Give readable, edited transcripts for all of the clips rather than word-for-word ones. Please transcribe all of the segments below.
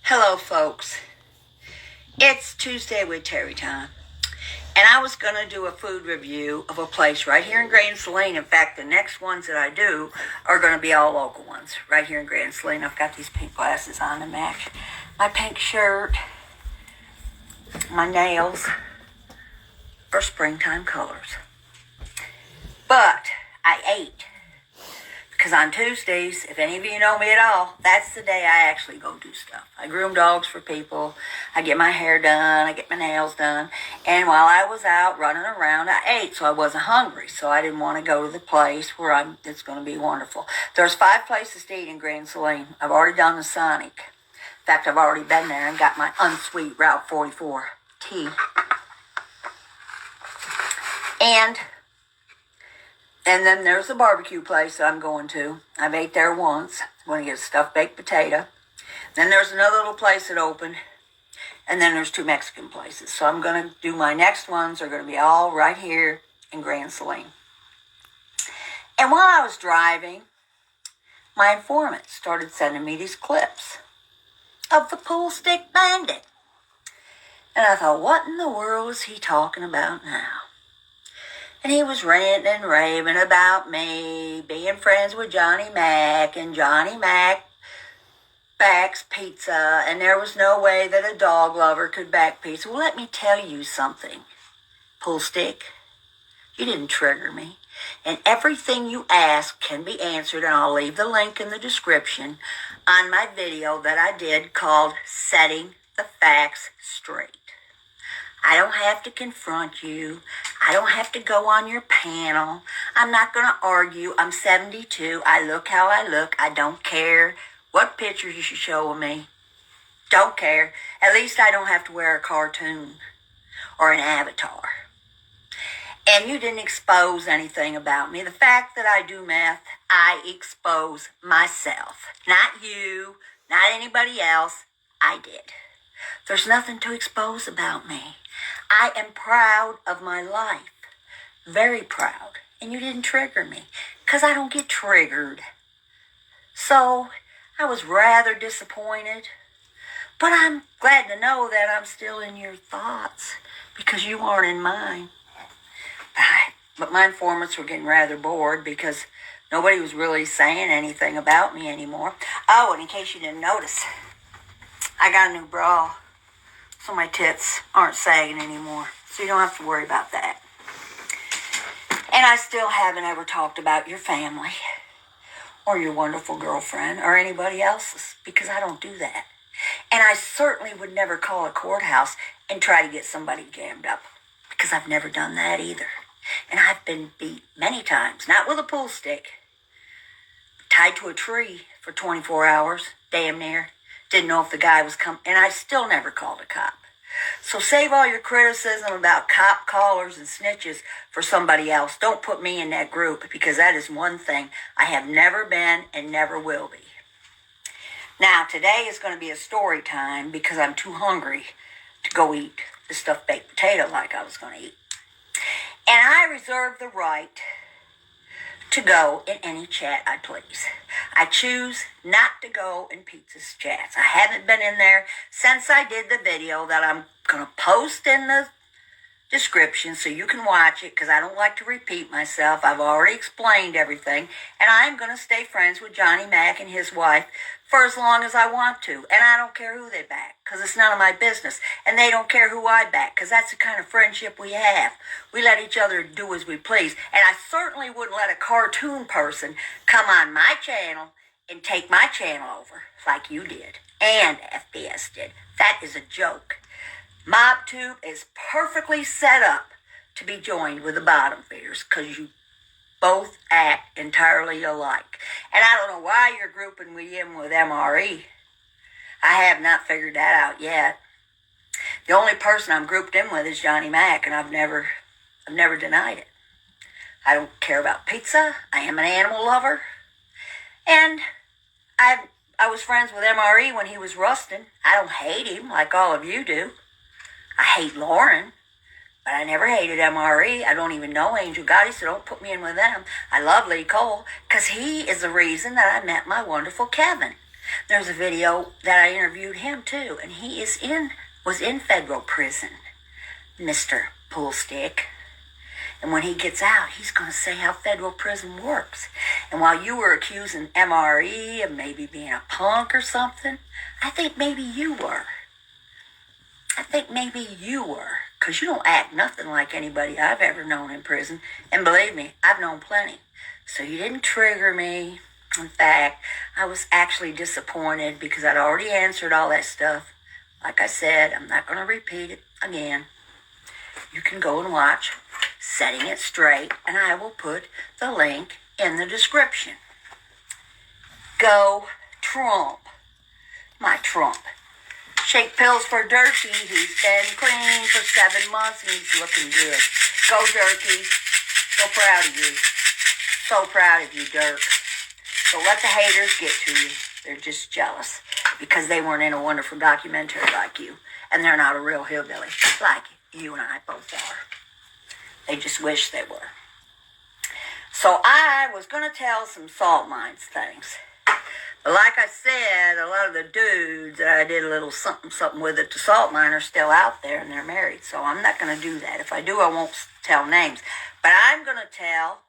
Hello, folks. It's Tuesday with Terrietime, and I was going to do a food review of a place right here in Grand Saline. In fact, the next ones that I do are going to be all local ones right here in Grand Saline. I've got these pink glasses on to match my pink shirt. My nails are springtime colors. But I ate. Because on Tuesdays, if any of you know me at all, that's the day I actually go do stuff. I groom dogs for people. I get my hair done. I get my nails done. And while I was out running around, I ate, so I wasn't hungry. So I didn't want to go to the place where it's going to be wonderful. There's 5 places to eat in Grand Saline. I've already done the Sonic. In fact, I've already been there and got my unsweet Route 44 tea. And then there's the barbecue place that I'm going to. I've ate there once. I'm going to get a stuffed baked potato. Then there's another little place that opened. And then there's 2 Mexican places. So I'm going to do my next ones. Are going to be all right here in Grand Saline. And while I was driving, my informant started sending me these clips of the Pool Stick Bandit. And I thought, what in the world is he talking about now? And he was ranting and raving about me being friends with Johnny Mac, and Johnny Mac backs pizza, and there was no way that a dog lover could back pizza. Well, let me tell you something, Pool Stick. You didn't trigger me. And everything you ask can be answered, and I'll leave the link in the description on my video that I did called Setting the Facts Straight. I don't have to confront you. I don't have to go on your panel. I'm not going to argue. I'm 72. I look how I look. I don't care what pictures you should show of me. Don't care. At least I don't have to wear a cartoon or an avatar. And you didn't expose anything about me. The fact that I do meth, I expose myself. Not you, not anybody else. I did. There's nothing to expose about me. I am proud of my life. Very proud. And you didn't trigger me. Because I don't get triggered. So, I was rather disappointed. But I'm glad to know that I'm still in your thoughts. Because you aren't in mine. But my informants were getting rather bored because nobody was really saying anything about me anymore. Oh, and in case you didn't notice, I got a new bra. So my tits aren't sagging anymore. So you don't have to worry about that. And I still haven't ever talked about your family or your wonderful girlfriend or anybody else's because I don't do that. And I certainly would never call a courthouse and try to get somebody jammed up because I've never done that either. And I've been beat many times, not with a pool stick, tied to a tree for 24 hours, damn near. Didn't know if the guy was coming, and I still never called a cop. So save all your criticism about cop callers and snitches for somebody else. Don't put me in that group because that is one thing I have never been and never will be. Now, today is going to be a story time because I'm too hungry to go eat the stuffed baked potato like I was going to eat. And I reserve the right to go in any chat I please. I choose not to go in Pizza's chats. I haven't been in there since I did the video that I'm going to post in the description so you can watch it because I don't like to repeat myself. I've already explained everything. And I'm going to stay friends with Johnny Mac and his wife for as long as I want to. And I don't care who they back because it's none of my business. And they don't care who I back because that's the kind of friendship we have. We let each other do as we please. And I certainly wouldn't let a cartoon person come on my channel and take my channel over like you did and FBS did. That is a joke. MobTube is perfectly set up to be joined with the bottom feeders because you both act entirely alike. And I don't know why you're grouping me in with MRE. I have not figured that out yet. The only person I'm grouped in with is Johnny Mac, and I've never denied it. I don't care about pizza. I am an animal lover. And I was friends with MRE when he was rusting. I don't hate him like all of you do. I hate Lauren, but I never hated MRE. I don't even know Angel Gotti, so don't put me in with them. I love Lee Cole because he is the reason that I met my wonderful Kevin. There's a video that I interviewed him too, and he was in federal prison, Mr. Pullstick. And when he gets out, he's going to say how federal prison works. And while you were accusing MRE of maybe being a punk or something, I think maybe you were. Because you don't act nothing like anybody I've ever known in prison. And believe me, I've known plenty. So you didn't trigger me. In fact, I was actually disappointed because I'd already answered all that stuff. Like I said, I'm not going to repeat it again. You can go and watch Setting It Straight, and I will put the link in the description. Go Trump. My Trump. Shake pills for Durkee. He's been clean for 7 months and he's looking good. Go Durkee. So proud of you. So proud of you, Dirk. So let the haters get to you. They're just jealous because they weren't in a wonderful documentary like you. And they're not a real hillbilly like you and I both are. They just wish they were. So I was going to tell some salt mines things. But like I said, a lot of the dudes that I did a little something with at the salt mine are still out there and they're married. So I'm not going to do that. If I do, I won't tell names. But I'm going to tell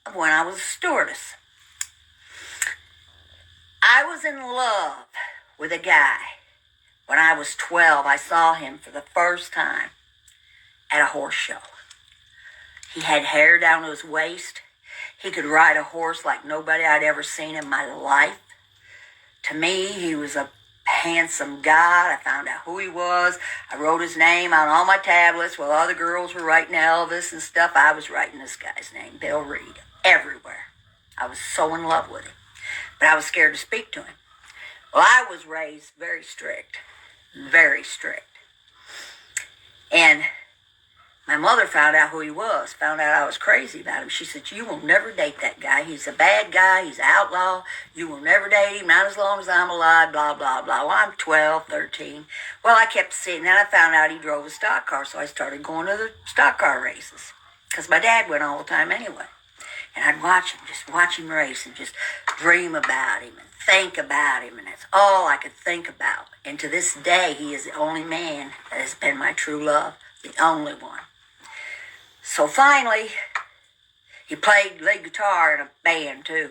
of when I was a stewardess. I was in love with a guy. When I was 12, I saw him for the first time at a horse show. He had hair down to his waist. He could ride a horse like nobody I'd ever seen in my life. To me, he was a handsome guy. I found out who he was. I wrote his name on all my tablets while other girls were writing Elvis and stuff. I was writing this guy's name, Bill Reed, everywhere. I was so in love with him. But I was scared to speak to him. Well, I was raised very strict. Very strict. And my mother found out who he was, found out I was crazy about him. She said, you will never date that guy. He's a bad guy. He's an outlaw. You will never date him, not as long as I'm alive, blah, blah, blah. Well, I'm 12, 13. Well, I kept seeing that. I found out he drove a stock car, so I started going to the stock car races because my dad went all the time anyway. And I'd watch him race and just dream about him and think about him. And that's all I could think about. And to this day, he is the only man that has been my true love, the only one. So finally, he played lead guitar in a band too.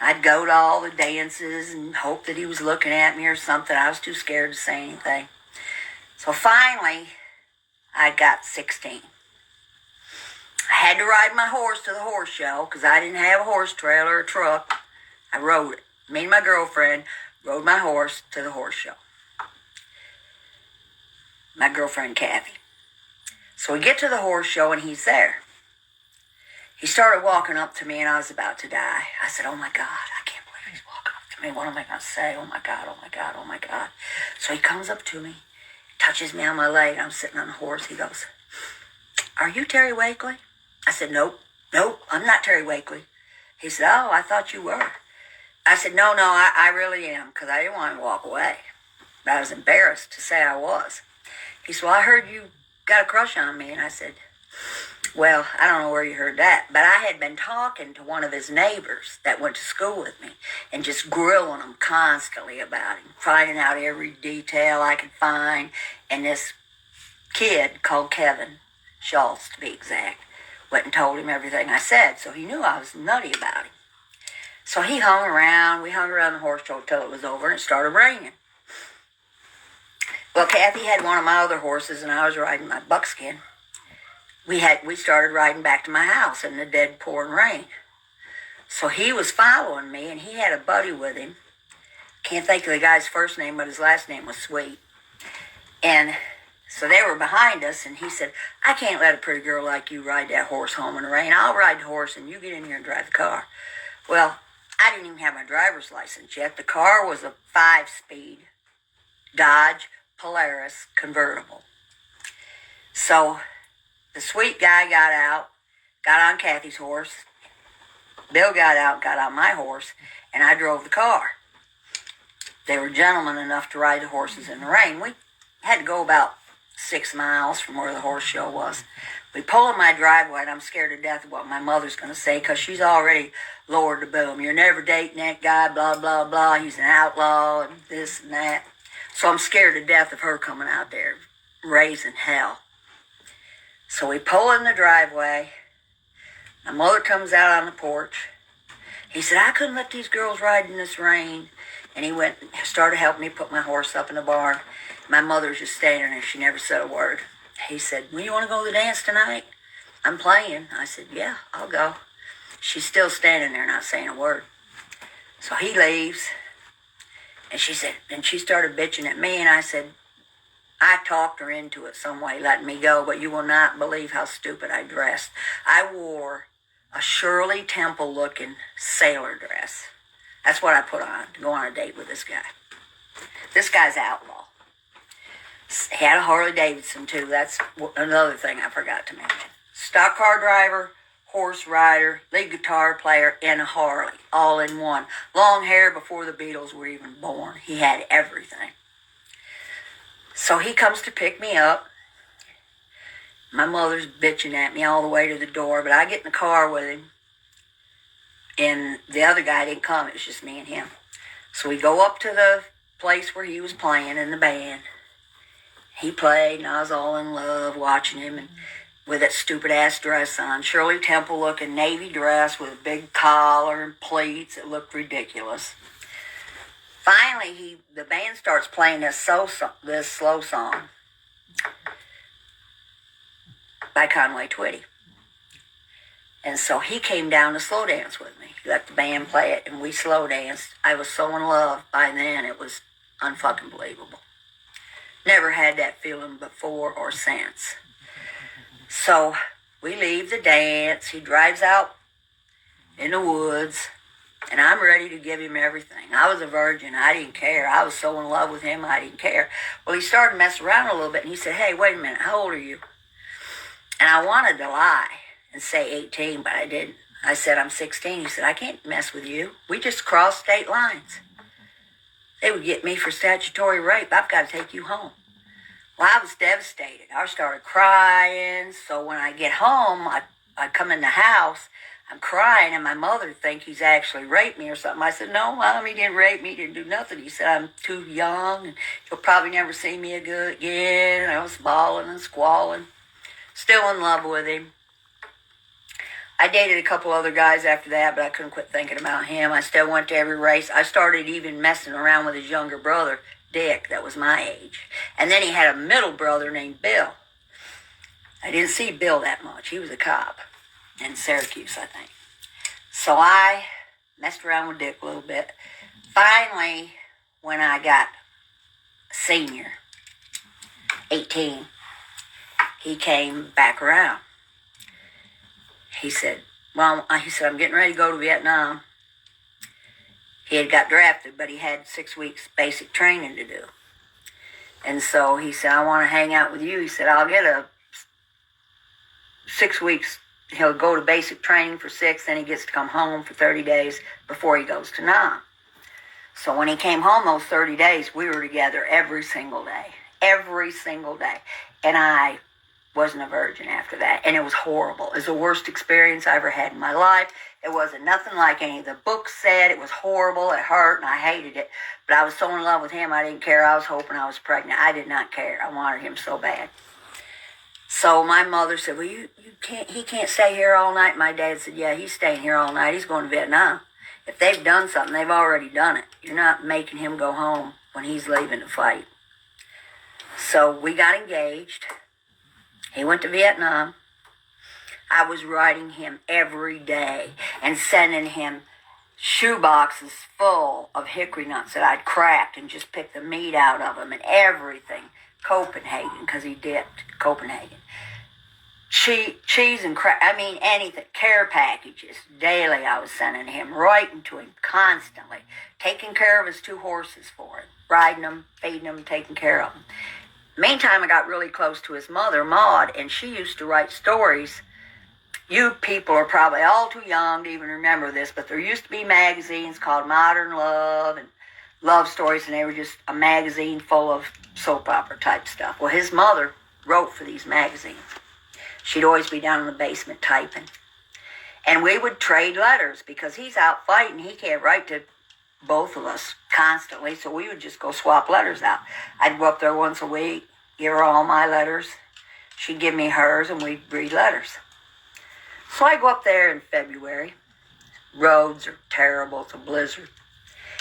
I'd go to all the dances and hope that he was looking at me or something. I was too scared to say anything. So finally, I got 16. I had to ride my horse to the horse show because I didn't have a horse trailer or truck. I rode it. Me and my girlfriend rode my horse to the horse show. My girlfriend, Kathy. So we get to the horse show and he's there. He started walking up to me and I was about to die. I said, oh my God, I can't believe he's walking up to me. What am I going to say? Oh my God, oh my God, oh my God. So he comes up to me, touches me on my leg. I'm sitting on the horse. He goes, are you Terry Wakely? I said, nope, I'm not Terry Wakely. He said, oh, I thought you were. I said, no, I really am because I didn't want to walk away. But I was embarrassed to say I was. He said, well, I heard you got a crush on me. And I said, well, I don't know where you heard that. But I had been talking to one of his neighbors that went to school with me and just grilling him constantly about him, finding out every detail I could find. And this kid called Kevin Schultz, to be exact, went and told him everything I said. So he knew I was nutty about him. So he hung around. We hung around the horse show till it was over and it started raining. Well, Kathy had one of my other horses and I was riding my buckskin. We started riding back to my house in the dead pouring rain. So he was following me and he had a buddy with him. Can't think of the guy's first name, but his last name was Sweet. And so they were behind us and he said, I can't let a pretty girl like you ride that horse home in the rain. I'll ride the horse and you get in here and drive the car. Well, I didn't even have my driver's license yet. The car was a 5-speed Dodge Polaris convertible. So the Sweet guy got out, got on Kathy's horse. Bill got out, got on my horse, and I drove the car. They were gentlemen enough to ride the horses in the rain. We had to go about 6 miles from where the horse show was. We pull in my driveway, and I'm scared to death of what my mother's going to say, because she's already lowered the boom. You're never dating that guy, blah, blah, blah. He's an outlaw, and this and that. So I'm scared to death of her coming out there, raising hell. So we pull in the driveway. My mother comes out on the porch. He said, I couldn't let these girls ride in this rain. And he went and started helping me put my horse up in the barn. My mother's just standing there. She never said a word. He said, well, you want to go to the dance tonight? I'm playing. I said, yeah, I'll go. She's still standing there not saying a word. So he leaves. And she said, and she started bitching at me. And I said, I talked her into it some way, letting me go. But you will not believe how stupid I dressed. I wore a Shirley Temple looking sailor dress. That's what I put on to go on a date with this guy. This guy's outlaw. He had a Harley Davidson too. That's another thing I forgot to mention. Stock car driver, horse rider, lead guitar player, and a Harley, all in one. Long hair before the Beatles were even born. He had everything. So he comes to pick me up. My mother's bitching at me all the way to the door, but I get in the car with him. And the other guy didn't come. It was just me and him. So we go up to the place where he was playing in the band. He played, and I was all in love watching him, and with that stupid-ass dress on. Shirley Temple-looking navy dress with a big collar and pleats. It looked ridiculous. Finally, the band starts playing this slow song by Conway Twitty. And so he came down to slow dance with me. He let the band play it, and we slow danced. I was so in love by then, it was unfucking believable. Never had that feeling before or since. So we leave the dance. He drives out in the woods, and I'm ready to give him everything. I was a virgin. I didn't care. I was so in love with him, I didn't care. Well, he started messing around a little bit, and he said, hey, wait a minute, how old are you? And I wanted to lie and say 18, but I didn't. I said, I'm 16. He said, I can't mess with you. We just crossed state lines. They would get me for statutory rape. I've got to take you home. Well, I was devastated. I started crying. So when I get home, I come in the house, I'm crying, and my mother thinks he's actually raped me or something. I said, no, Mom, he didn't rape me. He didn't do nothing. He said, I'm too young, and you'll probably never see me again. And I was bawling and squalling. Still in love with him. I dated a couple other guys after that, but I couldn't quit thinking about him. I still went to every race. I started even messing around with his younger brother, Dick, that was my age. And then he had a middle brother named Bill. I didn't see Bill that much. He was a cop in Syracuse, I think. So I messed around with Dick a little bit. Finally, when I got a senior, 18, he came back around. He said, I'm getting ready to go to Vietnam. He had got drafted, but he had 6 weeks basic training to do. And so he said, I want to hang out with you. He said, I'll get a 6 weeks. He'll go to basic training for 6, then he gets to come home for 30 days before he goes to Nam. So when he came home those 30 days, we were together every single day. Every single day. And I wasn't a virgin after that. And it was horrible. It was the worst experience I ever had in my life. It wasn't nothing like any of the books said. It was horrible. It hurt, and I hated it. But I was so in love with him, I didn't care. I was hoping I was pregnant. I did not care. I wanted him so bad. So my mother said, well, he can't stay here all night. My dad said, yeah, he's staying here all night. He's going to Vietnam. If they've done something, they've already done it. You're not making him go home when he's leaving to fight. So we got engaged. He went to Vietnam. I was writing him every day and sending him shoe boxes full of hickory nuts that I'd cracked and just picked the meat out of them and everything. Copenhagen, because he dipped Copenhagen. Cheese and anything. Care packages. Daily I was sending him, writing to him constantly. Taking care of his 2 horses for him. Riding them, feeding them, taking care of them. Meantime, I got really close to his mother, Maud, and she used to write stories. You people are probably all too young to even remember this, but there used to be magazines called Modern Love and Love Stories, and they were just a magazine full of soap opera type stuff. Well, his mother wrote for these magazines. She'd always be down in the basement typing. And we would trade letters because he's out fighting. He can't write to both of us constantly, so we would just go swap letters out. I'd go up there once a week, give her all my letters. She'd give me hers, and we'd read letters. So I go up there in February. Roads are terrible. It's a blizzard.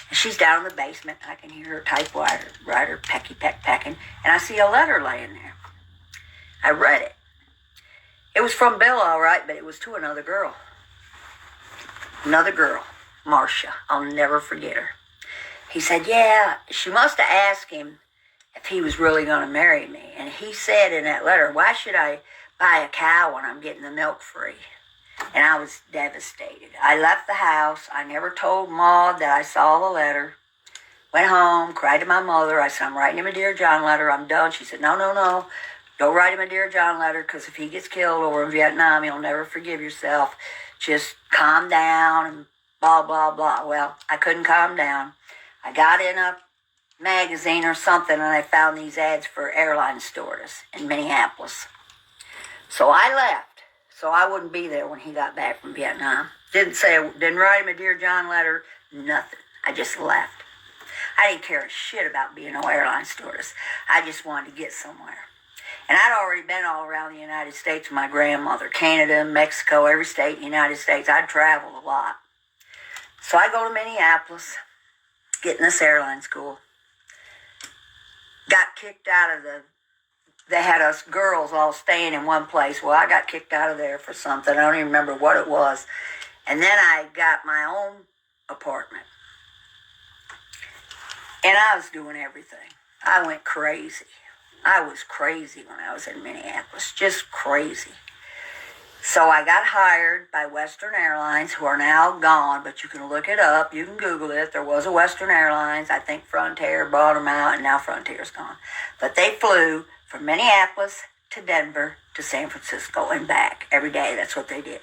And she's down in the basement. I can hear her typewriter pecking, and I see a letter laying there. I read it. It was from Bill, all right, but it was to another girl. Another girl, Marcia. I'll never forget her. He said, yeah, she must have asked him if he was really going to marry me. And he said in that letter, why should I buy a cow when I'm getting the milk free? And I was devastated. I left the house. I never told Maud that I saw the letter. Went home, cried to my mother. I said, I'm writing him a Dear John letter. I'm done. She said, no. Don't write him a Dear John letter, because if he gets killed over in Vietnam, you'll never forgive yourself. Just calm down and blah, blah, blah. Well, I couldn't calm down. I got in a magazine or something, and I found these ads for airline stewardess in Minneapolis. So I left, so I wouldn't be there when he got back from Vietnam. Didn't write him a Dear John letter, nothing. I just left. I didn't care a shit about being no airline stewardess. I just wanted to get somewhere. And I'd already been all around the United States with my grandmother. Canada, Mexico, every state in the United States. I'd traveled a lot. So I go to Minneapolis, get in this airline school. Got kicked out of they had us girls all staying in one place. Well, I got kicked out of there for something. I don't even remember what it was. And then I got my own apartment. And I was doing everything. I went crazy. I was crazy when I was in Minneapolis, just crazy. So I got hired by Western Airlines, who are now gone, but you can look it up. You can Google it. There was a Western Airlines. I think Frontier bought them out, and now Frontier's gone. But they flew from Minneapolis to Denver to San Francisco and back every day. That's what they did.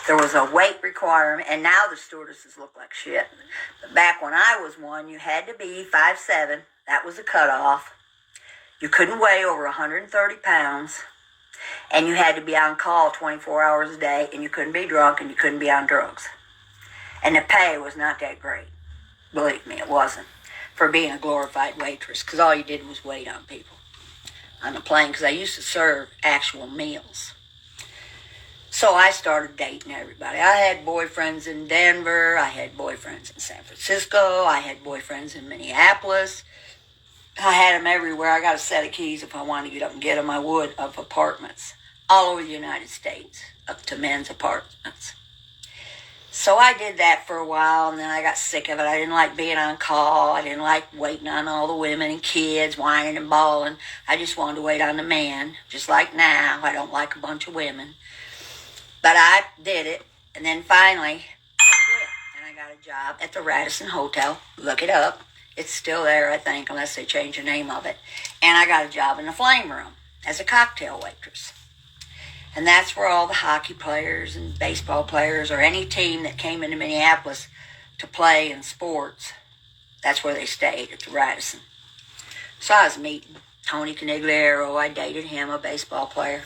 There was a weight requirement, and now the stewardesses look like shit. But back when I was one, you had to be 5'7". That was the cutoff. You couldn't weigh over 130 pounds, and you had to be on call 24 hours a day, and you couldn't be drunk, and you couldn't be on drugs. And the pay was not that great. Believe me, it wasn't, for being a glorified waitress, because all you did was wait on people on the plane, because I used to serve actual meals. So I started dating everybody. I had boyfriends in Denver. I had boyfriends in San Francisco. I had boyfriends in Minneapolis. I had them everywhere. I got a set of keys. If I wanted to get up and get them, I would, of apartments all over the United States, up to men's apartments. So I did that for a while, and then I got sick of it. I didn't like being on call. I didn't like waiting on all the women and kids, whining and bawling. I just wanted to wait on the man, just like now. I don't like a bunch of women. But I did it, and then finally, I quit, and I got a job at the Radisson Hotel. Look it up. It's still there, I think, unless they change the name of it. And I got a job in the Flame Room as a cocktail waitress. And that's where all the hockey players and baseball players, or any team that came into Minneapolis to play in sports, that's where they stayed, at the Radisson. So I was meeting Tony Canigliaro. I dated him, a baseball player.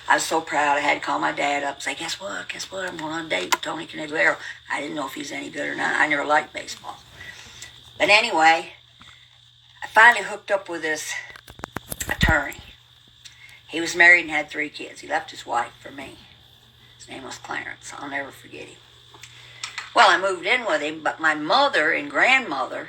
I was so proud. I had to call my dad up and say, guess what? I'm going on a date with Tony Canigliaro. I didn't know if he's any good or not. I never liked baseball. But anyway, I finally hooked up with this attorney. He was married and had 3 kids. He left his wife for me. His name was Clarence. I'll never forget him. Well, I moved in with him, but my mother and grandmother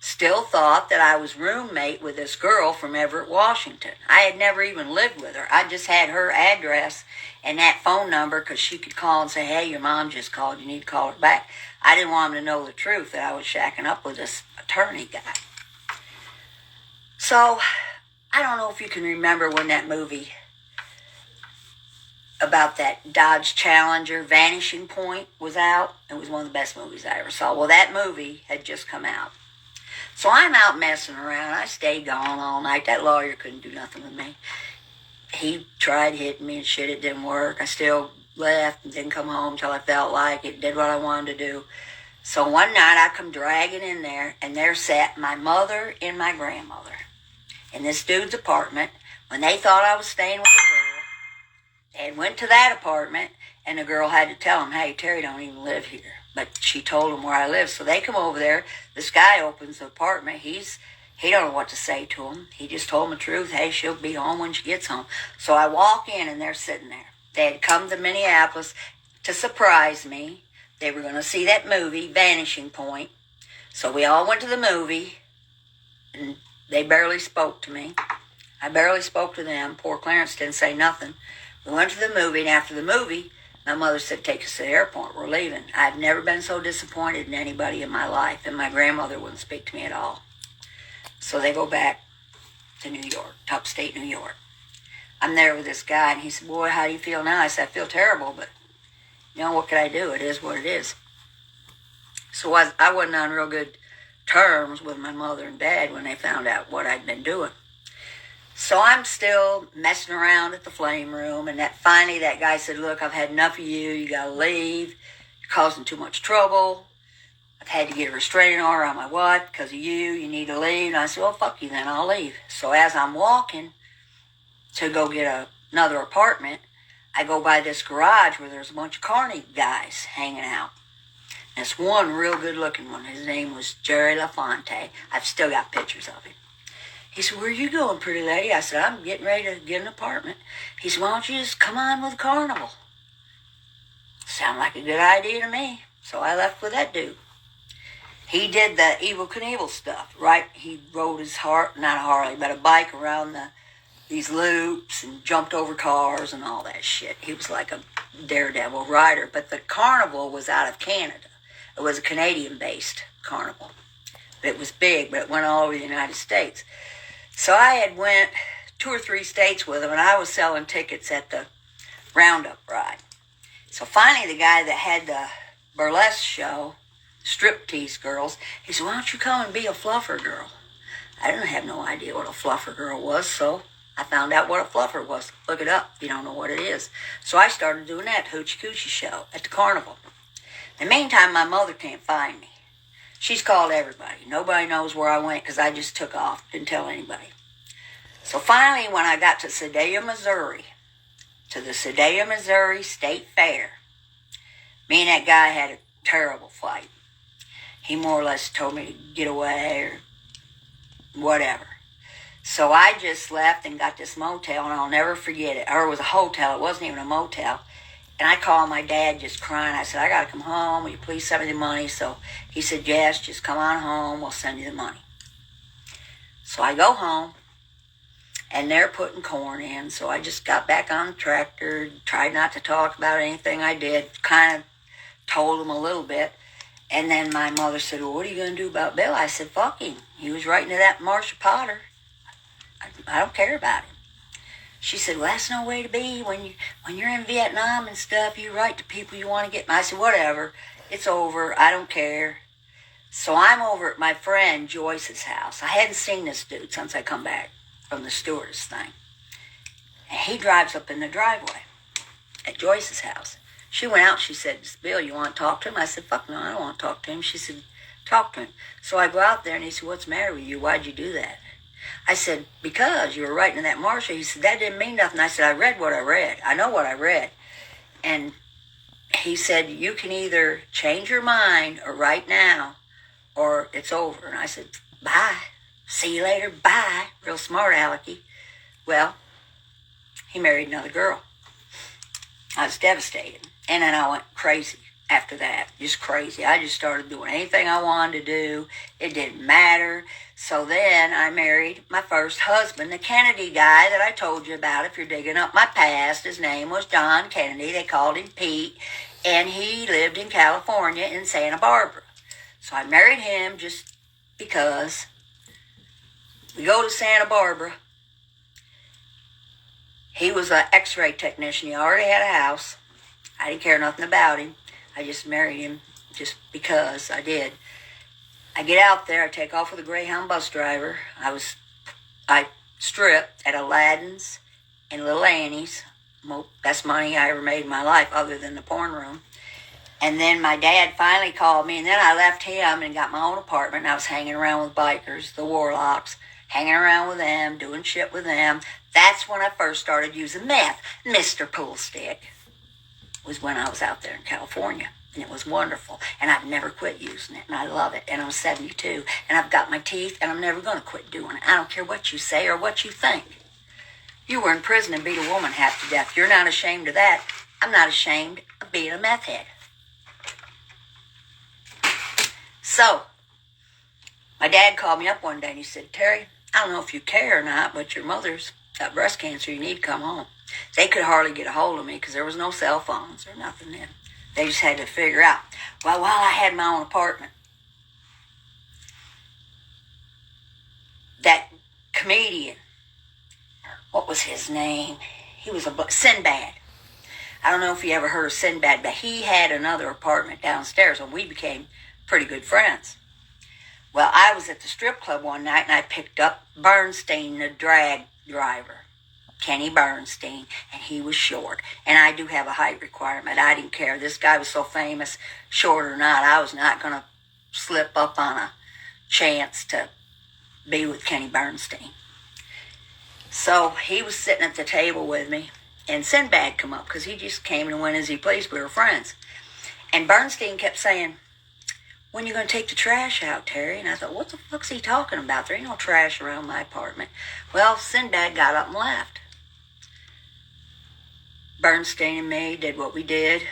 still thought that I was roommate with this girl from Everett, Washington. I had never even lived with her. I just had her address and that phone number because she could call and say, hey, your mom just called. You need to call her back. I didn't want them to know the truth, that I was shacking up with this attorney guy. So, I don't know if you can remember when that movie about that Dodge Challenger, Vanishing Point, was out. It was one of the best movies I ever saw. Well, that movie had just come out. So I'm out messing around. I stayed gone all night. That lawyer couldn't do nothing with me. He tried hitting me and shit. It didn't work. I still left and didn't come home until I felt like it, did what I wanted to do. So one night I come dragging in there, and there sat my mother and my grandmother in this dude's apartment When they thought I was staying with a girl, they had went to that apartment, and the girl had to tell them, hey, Terry don't even live here. But she told them where I live. So they come over there. This guy opens the apartment. He don't know what to say to him. He just told them the truth. Hey, she'll be home when she gets home. So I walk in, and they're sitting there. They had come to Minneapolis to surprise me. They were going to see that movie, Vanishing Point. So we all went to the movie, and they barely spoke to me. I barely spoke to them. Poor Clarence didn't say nothing. We went to the movie, and after the movie, my mother said, take us to the airport. We're leaving. I've never been so disappointed in anybody in my life, and my grandmother wouldn't speak to me at all. So they go back to New York, to upstate New York. I'm there with this guy, and he said, boy, how do you feel now? I said, I feel terrible, but, what could I do? It is what it is. So I wasn't on real good terms with my mother and dad when they found out what I'd been doing. So I'm still messing around at the flame room, and finally that guy said, look, I've had enough of you. You got to leave. You're causing too much trouble. I've had to get a restraining order on my wife because of you. You need to leave. And I said, well, fuck you then. I'll leave. So as I'm walking to go get another apartment, I go by this garage where there's a bunch of carny guys hanging out. And this one real good-looking one, his name was Jerry LaFonte. I've still got pictures of him. He said, where are you going, pretty lady? I said, I'm getting ready to get an apartment. He said, why don't you just come on with the carnival? Sounded like a good idea to me. So I left with that dude. He did the Evel Knievel stuff, right? He rode his not a Harley, but a bike around these loops and jumped over cars and all that shit. He was like a daredevil rider. But the carnival was out of Canada. It was a Canadian-based carnival. But it was big, but it went all over the United States. So I had went 2 or 3 states with him, and I was selling tickets at the Roundup ride. So finally the guy that had the burlesque show, striptease girls, he said, why don't you come and be a fluffer girl? I didn't have no idea what a fluffer girl was, so I found out what a fluffer was. Look it up if you don't know what it is. So I started doing that hoochie coochie show at the carnival. In the meantime, my mother can't find me. She's called everybody. Nobody knows where I went because I just took off. Didn't tell anybody. So finally, when I got to Sedalia, Missouri, to the Sedalia, Missouri State Fair, me and that guy had a terrible fight. He more or less told me to get away or whatever. So I just left and got this motel, and I'll never forget it. Or it was a hotel. It wasn't even a motel. And I called my dad just crying. I said, I got to come home. Will you please send me the money? So he said, yes, just come on home. We'll send you the money. So I go home, and they're putting corn in. So I just got back on the tractor, tried not to talk about anything I did, kind of told them a little bit. And then my mother said, well, what are you going to do about Bill? I said, fuck him. He was writing to that Marsha Potter. I don't care about him. She said, well, that's no way to be. When you're in Vietnam and stuff, you write to people you want to get. I said, whatever. It's over. I don't care. So I'm over at my friend Joyce's house. I hadn't seen this dude since I come back from the stewardess thing. And he drives up in the driveway at Joyce's house. She went out. She said, Bill, you want to talk to him? I said, fuck no, I don't want to talk to him. She said, talk to him. So I go out there, and he said, what's the matter with you? Why'd you do that? I said, because you were writing to that Marsha. He said, that didn't mean nothing. I said, I read what I read. I know what I read. And he said, you can either change your mind or right now or it's over. And I said, bye. See you later. Bye. Real smart, Alecky. Well, he married another girl. I was devastated. And then I went crazy after that. Just crazy. I just started doing anything I wanted to do. It didn't matter. So then I married my first husband, the Kennedy guy that I told you about. If you're digging up my past, his name was John Kennedy. They called him Pete. And he lived in California in Santa Barbara. So I married him just because. We go to Santa Barbara. He was an x-ray technician. He already had a house. I didn't care nothing about him. I just married him just because I did. I get out there. I take off with a Greyhound bus driver. I stripped at Aladdin's and Little Annie's. Best money I ever made in my life other than the porn room. And then my dad finally called me, and then I left him and got my own apartment. And I was hanging around with bikers, the Warlocks, hanging around with them, doing shit with them. That's when I first started using meth. Mr. Poolstick was when I was out there in California. And it was wonderful. And I've never quit using it. And I love it. And I'm 72. And I've got my teeth. And I'm never going to quit doing it. I don't care what you say or what you think. You were in prison and beat a woman half to death. You're not ashamed of that. I'm not ashamed of being a meth head. So, my dad called me up one day and he said, Terry, I don't know if you care or not, but your mother's got breast cancer. You need to come home. They could hardly get a hold of me because there was no cell phones or nothing then. They just had to figure out. Well, while I had my own apartment, that comedian, what was his name? He was Sinbad. I don't know if you ever heard of Sinbad, but he had another apartment downstairs and we became pretty good friends. Well, I was at the strip club one night and I picked up Bernstein, the drag driver. Kenny Bernstein, and he was short. And I do have a height requirement. I didn't care. This guy was so famous, short or not, I was not going to slip up on a chance to be with Kenny Bernstein. So he was sitting at the table with me, and Sinbad come up because he just came and went as he pleased. We were friends. And Bernstein kept saying, when are you going to take the trash out, Terry? And I thought, what the fuck's he talking about? There ain't no trash around my apartment. Well, Sinbad got up and left. Bernstein and me did what we did.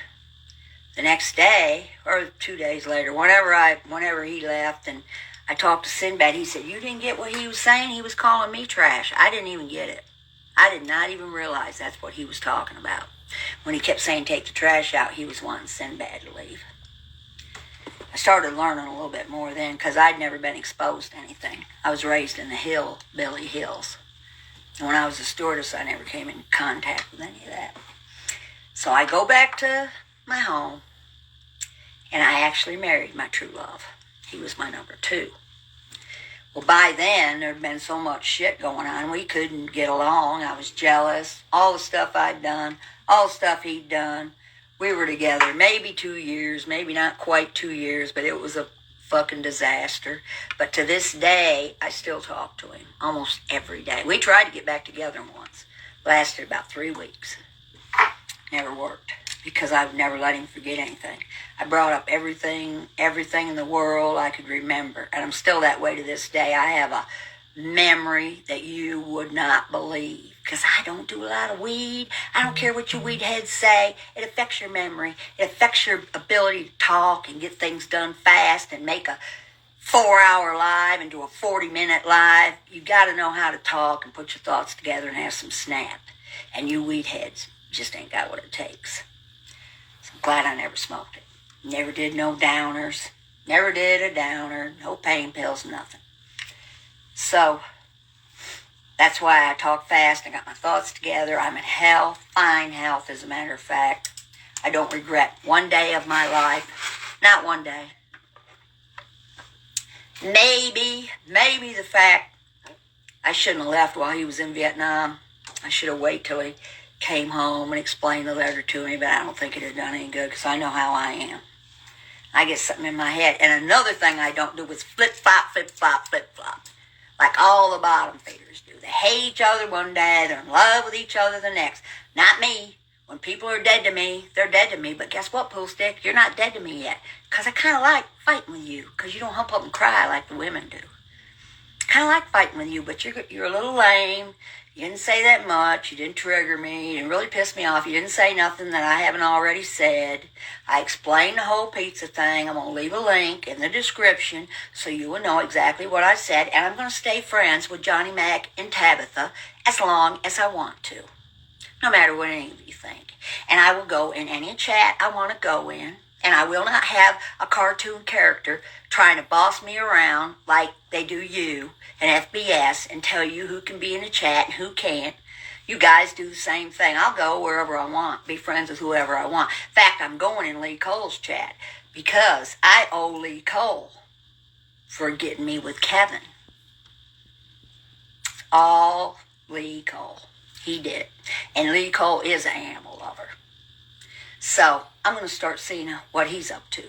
The next day, or 2 days later, whenever he left, and I talked to Sinbad, he said, you didn't get what he was saying? He was calling me trash. I didn't even get it. I did not even realize that's what he was talking about. When he kept saying take the trash out, he was wanting Sinbad to leave. I started learning a little bit more then because I'd never been exposed to anything. I was raised in the hillbilly hills. And when I was a stewardess, I never came in contact with any of that. So I go back to my home, and I actually married my true love. He was my number 2. Well, by then, there'd been so much shit going on, we couldn't get along. I was jealous. All the stuff I'd done, all the stuff he'd done. We were together maybe 2 years, maybe not quite 2 years, but it was a fucking disaster. But to this day, I still talk to him almost every day. We tried to get back together once. Lasted about 3 weeks. Never worked because I've never let him forget anything. I brought up everything in the world I could remember. And I'm still that way to this day. I have a memory that you would not believe because I don't do a lot of weed. I don't care what your weed heads say. It affects your memory. It affects your ability to talk and get things done fast and make a 4-hour live into a 40-minute live. You got to know how to talk and put your thoughts together and have some snap. And you weed heads just ain't got what it takes. So I'm glad I never smoked it. Never did no downers. Never did a downer. No pain pills, nothing. So that's why I talk fast. I got my thoughts together. I'm in health, fine health as a matter of fact. I don't regret one day of my life. Not one day. Maybe the fact I shouldn't have left while he was in Vietnam. I should have waited till he came home and explained the letter to me, but I don't think it had done any good because I know how I am. I get something in my head. And another thing I don't do is flip-flop, flip-flop, flip-flop. Like all the bottom feeders do. They hate each other one day, they're in love with each other the next. Not me. When people are dead to me, they're dead to me. But guess what, Poolstick? You're not dead to me yet. Because I kind of like fighting with you. Because you don't hump up and cry like the women do. Kind of like fighting with you, but you're a little lame. You didn't say that much. You didn't trigger me. You didn't really piss me off. You didn't say nothing that I haven't already said. I explained the whole pizza thing. I'm going to leave a link in the description so you will know exactly what I said. And I'm going to stay friends with Johnny Mac and Tabitha as long as I want to. No matter what any of you think. And I will go in any chat I want to go in. And I will not have a cartoon character trying to boss me around like they do you and FBS and tell you who can be in the chat and who can't. You guys do the same thing. I'll go wherever I want, be friends with whoever I want. In fact, I'm going in Lee Cole's chat because I owe Lee Cole for getting me with Kevin. It's all Lee Cole. He did it. And Lee Cole is an animal lover. So I'm going to start seeing what he's up to.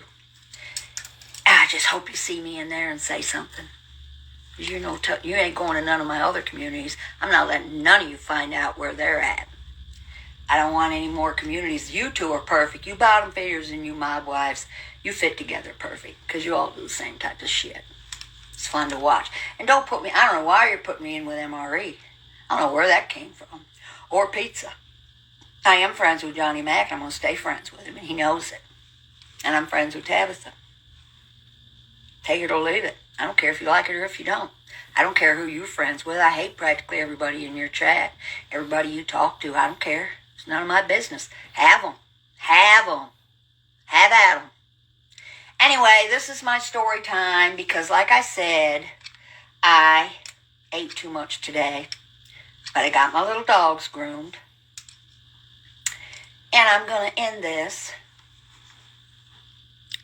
I just hope you see me in there and say something. 'Cause you ain't going to none of my other communities. I'm not letting none of you find out where they're at. I don't want any more communities. You two are perfect. You bottom feeders and you mob wives, you fit together perfect because you all do the same type of shit. It's fun to watch. And don't put me, I don't know why you're putting me in with MRE. I don't know where that came from. Or pizza. I am friends with Johnny Mac, and I'm going to stay friends with him, and he knows it. And I'm friends with Tabitha. Take it or leave it. I don't care if you like it or if you don't. I don't care who you're friends with. I hate practically everybody in your chat. Everybody you talk to, I don't care. It's none of my business. Have them. Have them. Have at them. Anyway, this is my story time because, like I said, I ate too much today. But I got my little dogs groomed. And I'm going to end this.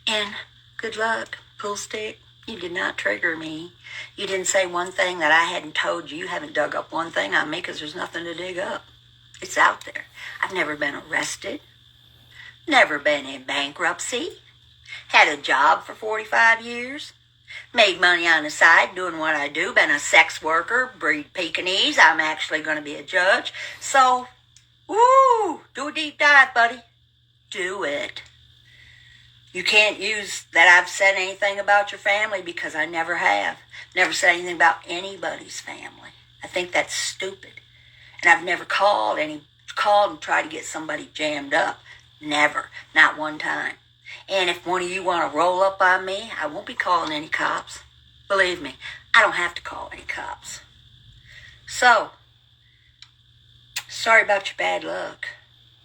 And good luck, Pool Stick. You did not trigger me. You didn't say one thing that I hadn't told you. You haven't dug up one thing on me because there's nothing to dig up. It's out there. I've never been arrested. Never been in bankruptcy. Had a job for 45 years. Made money on the side doing what I do. Been a sex worker. Breed Pekingese. I'm actually going to be a judge. So, woo! Do a deep dive, buddy. Do it. You can't use that I've said anything about your family because I never have. Never said anything about anybody's family. I think that's stupid. And I've never called and tried to get somebody jammed up. Never. Not one time. And if one of you want to roll up on me, I won't be calling any cops. Believe me, I don't have to call any cops. So, sorry about your bad luck,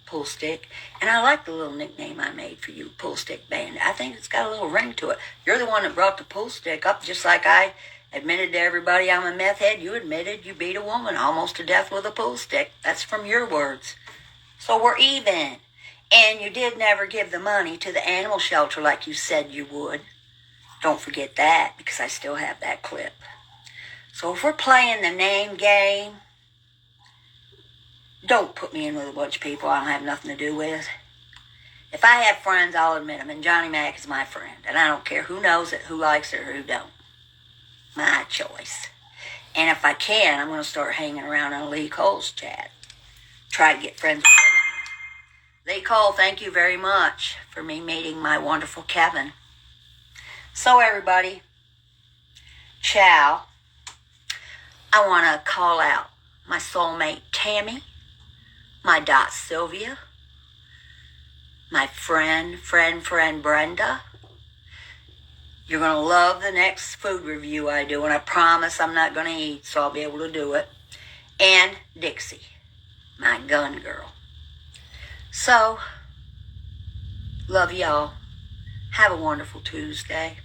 Pool Stick. And I like the little nickname I made for you, Pool Stick Bandit. I think it's got a little ring to it. You're the one that brought the Pool Stick up, just like I admitted to everybody I'm a meth head. You admitted you beat a woman almost to death with a pool stick. That's from your words. So we're even. And you did never give the money to the animal shelter like you said you would. Don't forget that, because I still have that clip. So if we're playing the name game, don't put me in with a bunch of people I don't have nothing to do with. If I have friends, I'll admit them, and Johnny Mac is my friend, and I don't care who knows it, who likes it, or who don't. My choice. And if I can, I'm going to start hanging around on Lee Cole's chat. Try to get friends with him. Lee Cole, thank you very much for me meeting my wonderful Kevin. So everybody, ciao. I want to call out my soulmate Tammy, my dot Sylvia, my friend Brenda. You're going to love the next food review I do, and I promise I'm not going to eat, so I'll be able to do it. And Dixie, my gun girl. So, love y'all. Have a wonderful Tuesday.